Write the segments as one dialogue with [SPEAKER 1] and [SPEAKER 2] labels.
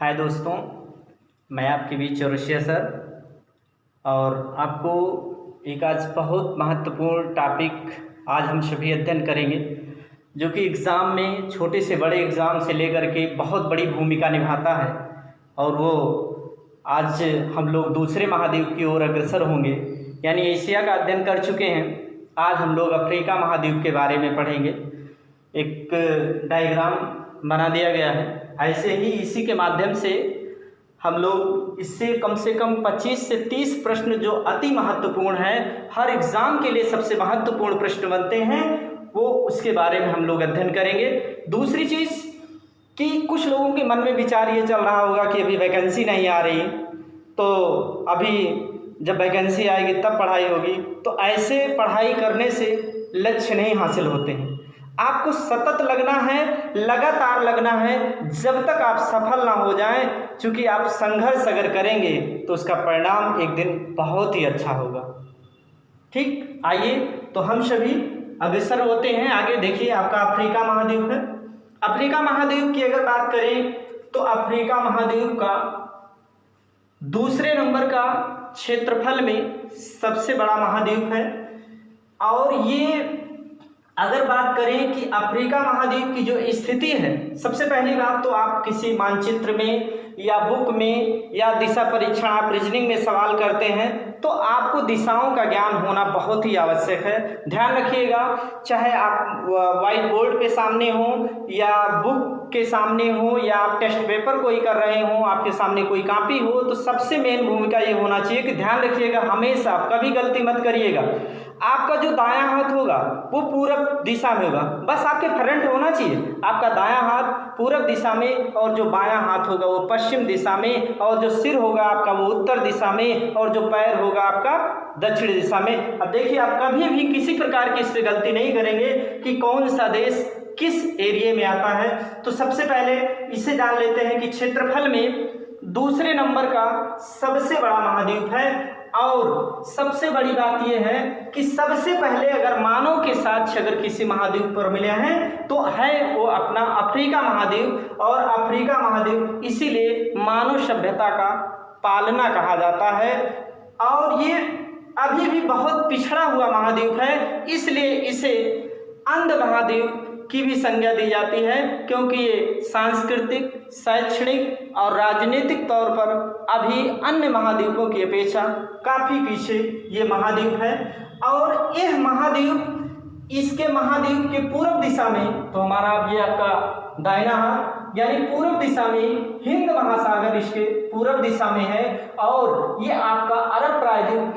[SPEAKER 1] हाय दोस्तों, मैं आपके बीच चौरसिया सर और आपको एक आज बहुत महत्वपूर्ण टॉपिक आज हम सभी अध्ययन करेंगे जो कि एग्ज़ाम में छोटे से बड़े एग्ज़ाम से लेकर के बहुत बड़ी भूमिका निभाता है। और वो आज हम लोग दूसरे महाद्वीप की ओर अग्रसर होंगे, यानी एशिया का अध्ययन कर चुके हैं। आज हम लोग अफ्रीका महाद्वीप के बारे में पढ़ेंगे। एक डायग्राम बना दिया गया है, ऐसे ही इसी के माध्यम से हम लोग इससे कम से कम 25 से 30 प्रश्न जो अति महत्वपूर्ण है, हर एग्ज़ाम के लिए सबसे महत्वपूर्ण प्रश्न बनते हैं, वो उसके बारे में हम लोग अध्ययन करेंगे। दूसरी चीज़ कि कुछ लोगों के मन में विचार ये चल रहा होगा कि अभी वैकेंसी नहीं आ रही, तो अभी जब वैकेंसी आएगी तब पढ़ाई होगी। तो ऐसे पढ़ाई करने से लक्ष्य नहीं हासिल होते हैं। आपको सतत लगना है, लगातार लगना है, जब तक आप सफल ना हो जाएं। क्योंकि आप संघर्ष अगर करेंगे तो उसका परिणाम एक दिन बहुत ही अच्छा होगा। ठीक, आइए तो हम सभी अग्रसर होते हैं। आगे देखिए, आपका अफ्रीका महाद्वीप है। अफ्रीका महाद्वीप की अगर बात करें तो अफ्रीका महाद्वीप का दूसरे नंबर का क्षेत्रफल में सबसे बड़ा महाद्वीप है। और ये अगर बात करें कि अफ्रीका महाद्वीप की जो स्थिति है, सबसे पहली बात तो आप किसी मानचित्र में या बुक में या दिशा परीक्षण आप रीजनिंग में सवाल करते हैं तो आपको दिशाओं का ज्ञान होना बहुत ही आवश्यक है। ध्यान रखिएगा, चाहे आप व्हाइट बोर्ड के सामने हो या बुक के सामने हो या आप टेस्ट पेपर कोई कर रहे हो, आपके सामने कोई कॉपी हो, तो सबसे मेन भूमिका ये होना चाहिए कि ध्यान रखिएगा, हमेशा कभी गलती मत करिएगा। आपका जो दायां हाथ होगा वो पूरब दिशा में होगा, बस आपके फ्रंट होना चाहिए। आपका दायां हाथ पूरब दिशा में और जो बायां हाथ होगा वो पश्चिम दिशा में, और जो सिर होगा आपका वो उत्तर दिशा में, और जो पैर होगा आपका दक्षिण दिशा में। अब देखिए, आप कभी भी किसी प्रकार की इस पर गलती नहीं करेंगे कि कौन सा देश किस एरिया में आता है। तो सबसे पहले इसे जान लेते हैं कि क्षेत्रफल में दूसरे नंबर का सबसे बड़ा महाद्वीप है। और सबसे बड़ी बात यह है कि सबसे पहले अगर मानव के साथ अगर किसी महाद्वीप पर मिले हैं तो है वो अपना अफ्रीका महाद्वीप। और अफ्रीका महाद्वीप इसीलिए मानव सभ्यता का पालना कहा जाता है। और ये अभी भी बहुत पिछड़ा हुआ महाद्वीप है, इसलिए इसे अंध महाद्वीप की भी संज्ञा दी जाती है, क्योंकि ये सांस्कृतिक, शैक्षणिक और राजनीतिक तौर पर अभी अन्य महाद्वीपों की अपेक्षा काफ़ी पीछे ये महाद्वीप है। और यह महाद्वीप, इसके महाद्वीप के पूर्व दिशा में, तो हमारा ये आपका दाहिना हाथ यानी पूर्व दिशा में हिंद महासागर इसके पूर्व दिशा में है। और ये आपका अरब प्रायद्वीप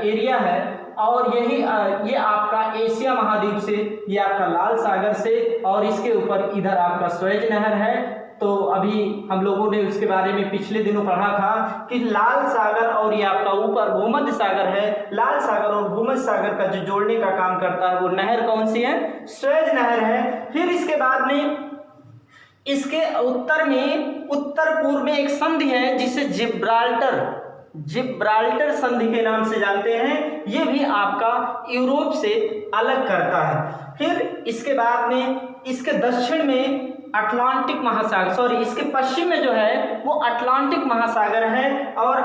[SPEAKER 1] एरिया है। और यही ये आपका एशिया महाद्वीप से, ये आपका लाल सागर से, और इसके ऊपर इधर आपका स्वेज नहर है। तो अभी हम लोगों ने उसके बारे में पिछले दिनों पढ़ा था कि लाल सागर और ये आपका ऊपर भूमध्य सागर है। लाल सागर और भूमध्य सागर का जो जोड़ने का काम करता है वो नहर कौन सी है? स्वेज नहर है। फिर इसके बाद में इसके उत्तर में, उत्तर पूर्व में एक संधि है जिसे जिब्राल्टर संधि के नाम से जानते हैं। ये भी आपका यूरोप से अलग करता है। फिर इसके बाद में इसके दक्षिण में अटलांटिक महासागर, सॉरी इसके पश्चिम में जो है वो अटलांटिक महासागर है। और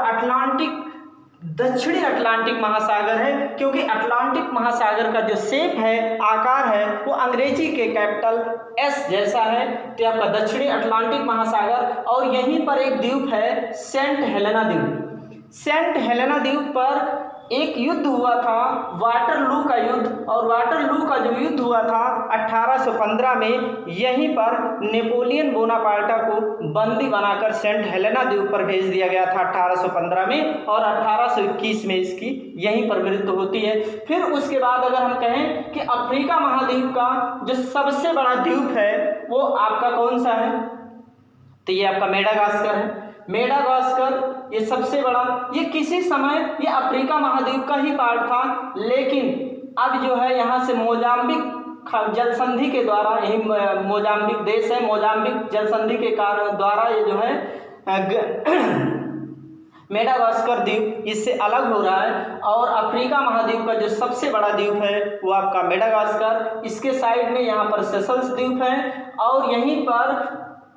[SPEAKER 1] दक्षिणी अटलांटिक महासागर है, क्योंकि अटलांटिक महासागर का जो शेप है, आकार है, वो अंग्रेजी के कैपिटल एस जैसा है। तो आपका दक्षिणी अटलांटिक महासागर। और यहीं पर एक द्वीप है सेंट हेलेना द्वीप। सेंट हेलेना द्वीप पर एक युद्ध हुआ था, वाटरलू का युद्ध। और वाटरलू का जो युद्ध हुआ था 1815 में, यहीं पर नेपोलियन बोनापार्टा को बंदी बनाकर सेंट हेलेना द्वीप पर भेज दिया गया था 1815 में। और 1821 में इसकी यहीं पर मृत्यु होती है। फिर उसके बाद अगर हम कहें कि अफ्रीका महाद्वीप का जो सबसे बड़ा द्वीप है वो आपका कौन सा है, तो ये आपका मेडागास्कर है। मेडागास्कर ये सबसे बड़ा, ये किसी समय ये अफ्रीका महाद्वीप का ही पार्ट था, लेकिन अब जो है यहाँ से मोजाम्बिक जल संधि के द्वारा, यही मोजाम्बिक देश है, मोजाम्बिक जल संधि के कारण द्वारा ये जो है मेडागास्कर द्वीप इससे अलग हो रहा है। और अफ्रीका महाद्वीप का जो सबसे बड़ा द्वीप है वो आपका मेडागास्कर। इसके साइड में यहाँ पर सेशल्स द्वीप है। और यहीं पर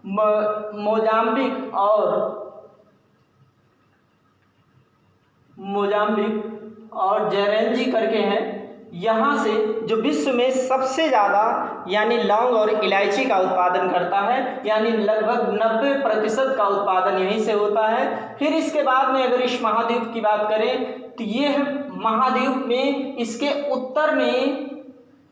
[SPEAKER 1] मोजाम्बिक और जेरेंजी करके हैं। यहाँ से जो विश्व में सबसे ज़्यादा यानी लौंग और इलायची का उत्पादन करता है, यानी लगभग 90% का उत्पादन यहीं से होता है। फिर इसके बाद में अगर इस महाद्वीप की बात करें तो ये महाद्वीप में इसके उत्तर में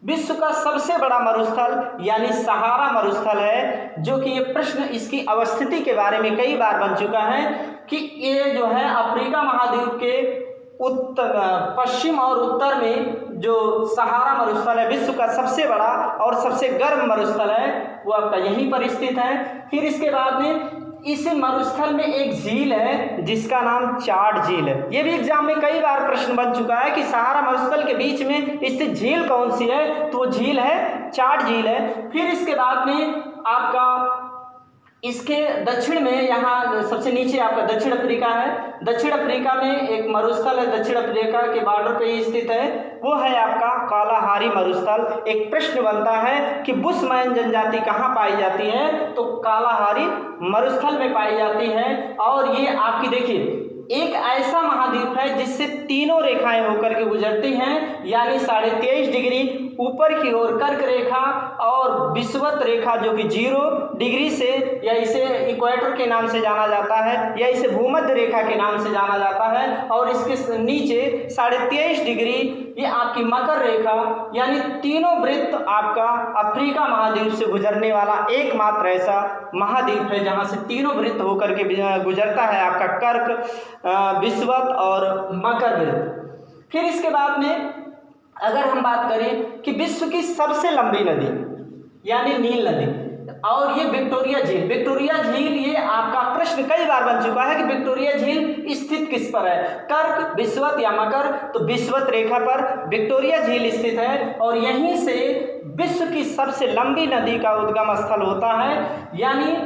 [SPEAKER 1] विश्व का सबसे बड़ा मरुस्थल यानी सहारा मरुस्थल है, जो कि ये प्रश्न इसकी अवस्थिति के बारे में कई बार बन चुका है कि ये जो है अफ्रीका महाद्वीप के पश्चिम और उत्तर में जो सहारा मरुस्थल है, विश्व का सबसे बड़ा और सबसे गर्म मरुस्थल है, वो आपका यहीं पर स्थित है। फिर इसके बाद में इस मरुस्थल में एक झील है जिसका नाम चाड झील है। ये भी एग्जाम में कई बार प्रश्न बन चुका है कि सहारा मरुस्थल के बीच में स्थित झील कौन सी है, तो वो झील है चाड झील है। फिर इसके बाद में आपका इसके दक्षिण में यहाँ सबसे नीचे आपका दक्षिण अफ्रीका है। दक्षिण अफ्रीका में एक मरुस्थल है, दक्षिण अफ्रीका के बॉर्डर पे ही स्थित है, वो है आपका कालाहारी मरुस्थल। एक प्रश्न बनता है कि बुशमैन जनजाति कहाँ पाई जाती है, तो कालाहारी मरुस्थल में पाई जाती है। और ये आपकी देखिए एक ऐसा महाद्वीप है जिससे तीनों रेखाएं होकर के गुजरती हैं, यानी 23.5 डिग्री ऊपर की ओर कर्क रेखा और विषुवत रेखा जो कि 0 डिग्री से, या इसे इक्वेटर के नाम से जाना जाता है या इसे भूमध्य रेखा के नाम से जाना जाता है, और इसके नीचे 23.5 डिग्री ये आपकी मकर रेखा, यानी तीनों वृत्त आपका अफ्रीका महाद्वीप से गुजरने वाला एकमात्र ऐसा महाद्वीप है जहां से तीनों वृत्त होकर के गुजरता है आपका कर्क, विषुवत और मकर वृत्त। फिर इसके बाद में अगर हम बात करें कि विश्व की सबसे लंबी नदी यानी नील नदी, और ये विक्टोरिया झील ये आपका प्रश्न कई बार बन चुका है कि विक्टोरिया झील स्थित किस पर है, कर्क, विषुवत या मकर, तो विषुवत रेखा पर विक्टोरिया झील स्थित है। और यहीं से विश्व की सबसे लंबी नदी का उद्गम स्थल होता है, यानी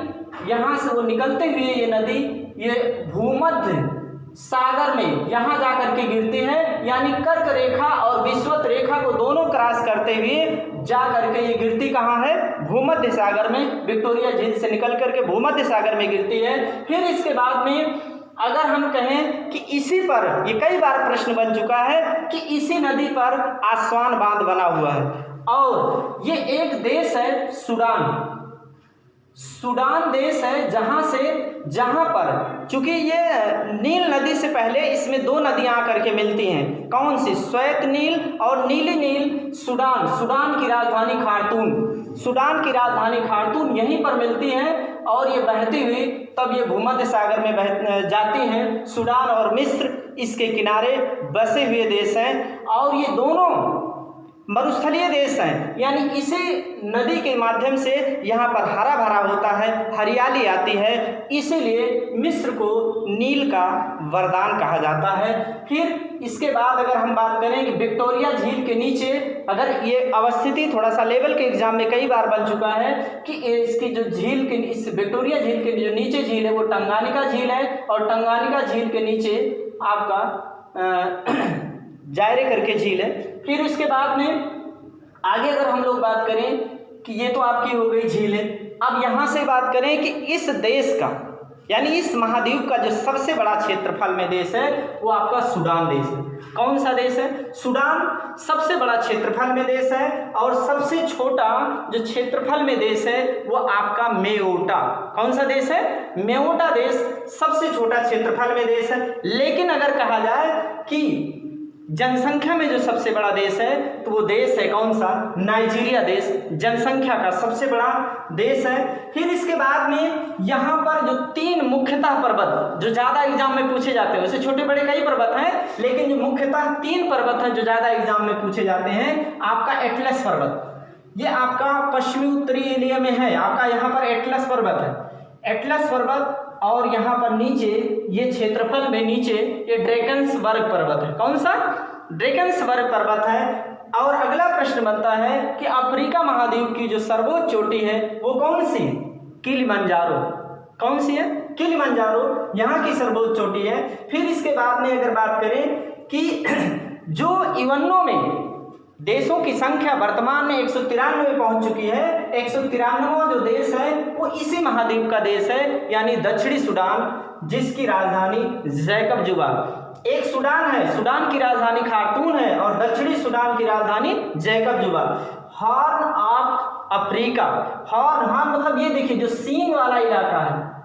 [SPEAKER 1] यहाँ से वो निकलते हुए ये नदी ये भूमध्य सागर में यहाँ जाकर के गिरती है, यानी कर्क रेखा और विषुवत रेखा को दोनों क्रॉस करते हुए जा करके ये गिरती कहाँ है, भूमध्य सागर में। विक्टोरिया झील से निकल करके भूमध्य सागर में गिरती है। फिर इसके बाद में अगर हम कहें कि इसी पर, ये कई बार प्रश्न बन चुका है कि इसी नदी पर आसवान बांध बना हुआ है, और ये एक देश है सूडान देश है, जहां पर चूंकि ये नील नदी से पहले इसमें 2 नदियां आकर के मिलती हैं, कौन सी, श्वेत नील और नीली नील। सूडान की राजधानी खार्तूम यहीं पर मिलती हैं, और ये बहती हुई तब ये भूमध्य सागर में जाती हैं। सूडान और मिस्र इसके किनारे बसे हुए देश हैं, और ये दोनों मरुस्थलीय देश हैं, यानी इसी नदी के माध्यम से यहाँ पर हरा भरा होता है, हरियाली आती है, इसीलिए मिस्र को नील का वरदान कहा जाता है। फिर इसके बाद अगर हम बात करें कि विक्टोरिया झील के नीचे, अगर ये अवस्थिति थोड़ा सा लेवल के एग्जाम में कई बार बन चुका है कि इसकी जो झील के, इस विक्टोरिया झील के जो नीचे झील है वो टंगानिका झील है, और टंगानिका झील के नीचे आपका जायरे करके झील है। फिर उसके बाद में आगे अगर हम लोग बात करें कि ये तो आपकी हो गई झीलें, अब यहाँ से बात करें कि इस देश का यानी इस महाद्वीप का जो सबसे बड़ा क्षेत्रफल में देश है वो आपका सूडान देश है। कौन सा देश है, सूडान सबसे बड़ा क्षेत्रफल में देश है, और सबसे छोटा जो क्षेत्रफल में देश है वो आपका मेओटा। कौन सा देश है, मेओटा देश सबसे छोटा क्षेत्रफल में देश है। लेकिन अगर कहा जाए कि जनसंख्या में जो सबसे बड़ा देश है तो वो देश है कौन सा, नाइजीरिया देश, जनसंख्या का सबसे बड़ा देश है। फिर इसके बाद में यहाँ पर जो 3 मुख्यतः पर्वत जो ज़्यादा एग्जाम में पूछे जाते हैं, वैसे छोटे बड़े कई पर्वत हैं, लेकिन जो मुख्यतः 3 पर्वत हैं जो ज़्यादा एग्जाम में पूछे जाते हैं, आपका एटलस पर्वत, ये आपका पश्चिमी उत्तरी एरिया में है, आपका यहाँ पर एटलस पर्वत है, एटलस पर्वत, और यहाँ पर नीचे ये क्षेत्रफल में नीचे ये ड्रैकन्सबर्ग पर्वत है। कौन सा, ड्रैकन्सबर्ग पर्वत है। और अगला प्रश्न बनता है कि अफ्रीका महाद्वीप की जो सर्वोच्च चोटी है वो कौन सी है, किलिमंजारो। कौन सी है, किलिमंजारो यहाँ की सर्वोच्च चोटी है। फिर इसके बाद में अगर बात करें कि जो इवन्नो में देशों की संख्या वर्तमान में 193 पहुंच चुकी है। 193वां जो देश है वो इसी महाद्वीप का देश है, यानी दक्षिणी सूडान, जिसकी राजधानी जैकब जुबा। एक सूडान है, सूडान की राजधानी खार्तूम है और दक्षिणी सूडान की राजधानी जैकब जुबा। हॉर्न ऑफ अफ्रीका, हॉर्न मतलब ये देखिए जो सींग वाला इलाका है,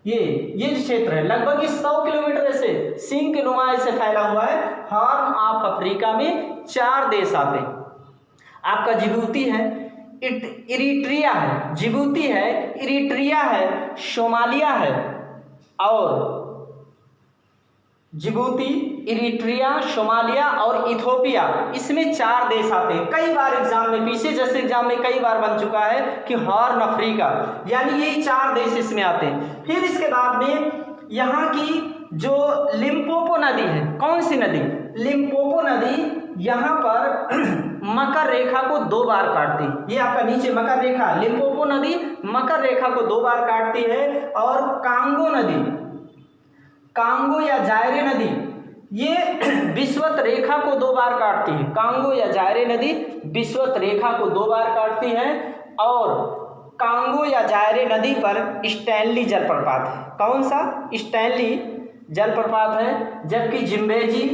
[SPEAKER 1] ये क्षेत्र है, लगभग 100 किलोमीटर से सींग के नुमा से फैला हुआ है। हॉर्न ऑफ अफ्रीका में 4 देश आते हैं। आपका जिबूती है, इरिट्रिया है, जिबूती है, इरिट्रिया है, सोमालिया है, और जिबूती, इरिट्रिया, सोमालिया और इथोपिया, इसमें 4 देश आते हैं। कई बार एग्जाम में, पीछे जैसे एग्जाम में कई बार बन चुका है कि हॉर्न अफ्रीका, यानी ये 4 देश इसमें आते हैं। फिर इसके बाद में यहाँ की जो लिम्पोपो नदी है, कौन सी नदी? लिम्पोपो नदी यहाँ पर मकर रेखा को 2 बार काटती है। ये आपका नीचे मकर रेखा, लिम्पोपो नदी मकर रेखा को 2 बार काटती है। और कांगो नदी, कांगो या जायरे नदी, ये विषुवत रेखा को 2 बार काटती है। कांगो या जायरे नदी विषुवत रेखा को 2 बार काटती है। और कांगो या जायरे नदी पर स्टैनली जलप्रपात है। कौन सा? स्टैनली जलप्रपात है। जबकि जिम्बेजी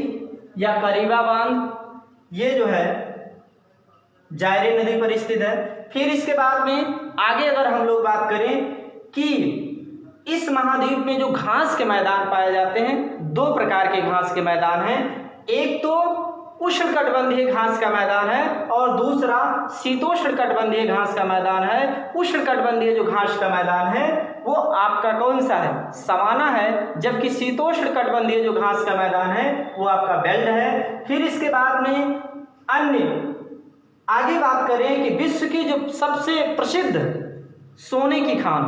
[SPEAKER 1] या करीबा बांध, ये जो है जायरे नदी पर स्थित है। फिर इसके बाद में आगे अगर हम लोग बात करें कि इस महाद्वीप में जो घास के मैदान पाए जाते हैं, 2 प्रकार के घास के मैदान हैं। एक तो उष्णकटिबंधीय घास का मैदान है और दूसरा शीतोष्णकटिबंधीय घास का मैदान है। उष्णकटिबंधीय जो घास का मैदान है वो आपका कौन सा है? सवाना है। जबकि शीतोष्णकटिबंधीय जो घास का मैदान है वो आपका बेल्ट है। फिर इसके बाद में अन्य आगे बात करें कि विश्व की जो सबसे प्रसिद्ध सोने की खान,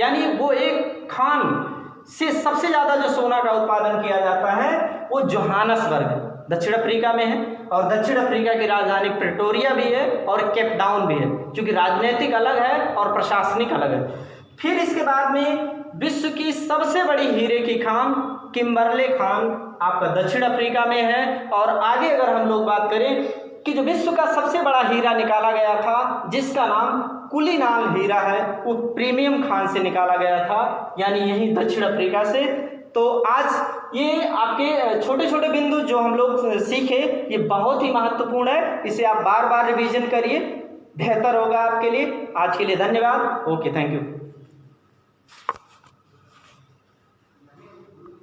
[SPEAKER 1] यानी वो एक खान से सबसे ज़्यादा जो सोना का उत्पादन किया जाता है वो जोहानसबर्ग दक्षिण अफ्रीका में है। और दक्षिण अफ्रीका की राजधानी प्रिटोरिया भी है और केप टाउन भी है, क्योंकि राजनीतिक अलग है और प्रशासनिक अलग है। फिर इसके बाद में विश्व की सबसे बड़ी हीरे की खान किम्बरले खान आपका दक्षिण अफ्रीका में है। और आगे अगर हम लोग बात करें कि जो विश्व का सबसे बड़ा हीरा निकाला गया था, जिसका नाम कुलीनाल हीरा है, वो प्रीमियम खान से निकाला गया था, यानी यही दक्षिण अफ्रीका से। तो आज ये आपके छोटे छोटे बिंदु जो हम लोग सीखे, ये बहुत ही महत्वपूर्ण है। इसे आप बार बार रिवीजन करिए, बेहतर होगा आपके लिए। आज के लिए धन्यवाद। Okay, thank you.